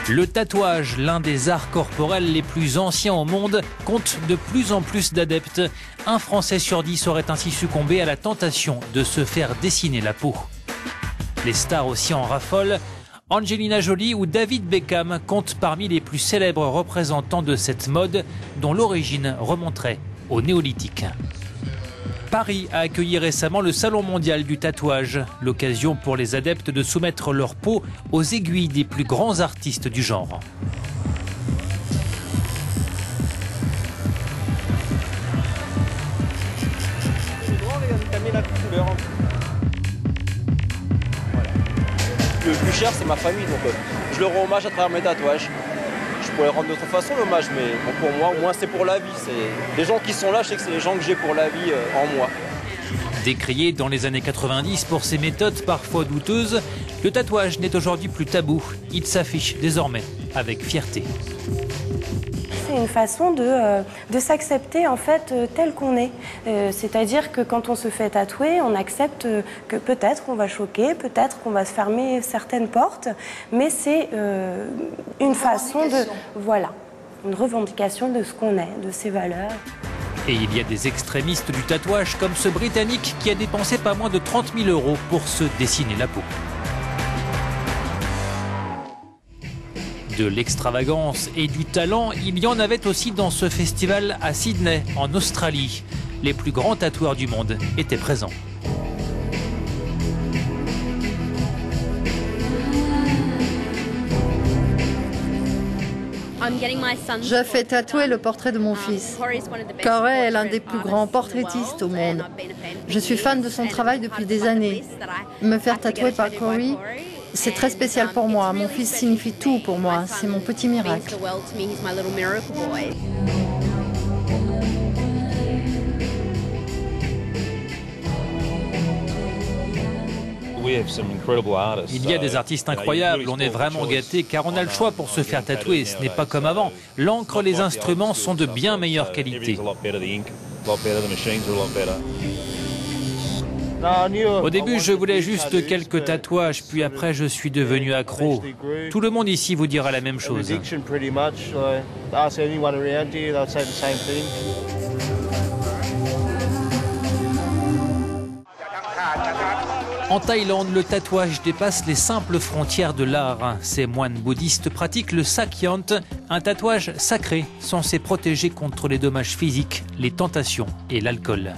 Le tatouage, l'un des arts corporels les plus anciens au monde, compte de plus en plus d'adeptes. Un Français sur 10 aurait ainsi succombé à la tentation de se faire dessiner la peau. Les stars aussi en raffolent. Angelina Jolie ou David Beckham comptent parmi les plus célèbres représentants de cette mode dont l'origine remonterait au néolithique. Paris a accueilli récemment le Salon mondial du tatouage, l'occasion pour les adeptes de soumettre leur peau aux aiguilles des plus grands artistes du genre. Le plus cher, c'est ma famille, donc je leur rends hommage à travers mes tatouages. Je pourrais rendre d'autre façon l'hommage, mais bon, pour moi, au moins c'est pour la vie. Les gens qui sont là, je sais que c'est les gens que j'ai pour la vie en moi. Décrié dans les années 90 pour ses méthodes parfois douteuses, le tatouage n'est aujourd'hui plus tabou. Il s'affiche désormais avec fierté. C'est une façon de s'accepter en fait tel qu'on est. C'est-à-dire que quand on se fait tatouer, on accepte que peut-être on va choquer, peut-être qu'on va se fermer certaines portes, mais c'est une façon de... Voilà, une revendication de ce qu'on est, de ses valeurs. Et il y a des extrémistes du tatouage comme ce Britannique qui a dépensé pas moins de 30 000 € pour se dessiner la peau. De l'extravagance et du talent, il y en avait aussi dans ce festival à Sydney, en Australie. Les plus grands tatoueurs du monde étaient présents. Je fais tatouer le portrait de mon fils. Corey est l'un des plus grands portraitistes au monde. Je suis fan de son travail depuis des années. Me faire tatouer par Corey, c'est très spécial pour moi. Mon fils signifie tout pour moi. C'est mon petit miracle. Il y a des artistes incroyables, on est vraiment gâtés car on a le choix pour se faire tatouer, ce n'est pas comme avant. L'encre, les instruments sont de bien meilleure qualité. Au début, je voulais juste quelques tatouages, puis après, je suis devenu accro. Tout le monde ici vous dira la même chose. En Thaïlande, le tatouage dépasse les simples frontières de l'art. Ces moines bouddhistes pratiquent le sakyant, un tatouage sacré censé protéger contre les dommages physiques, les tentations et l'alcool.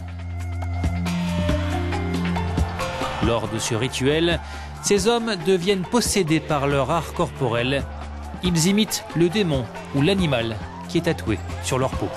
Lors de ce rituel, ces hommes deviennent possédés par leur art corporel. Ils imitent le démon ou l'animal qui est tatoué sur leur peau.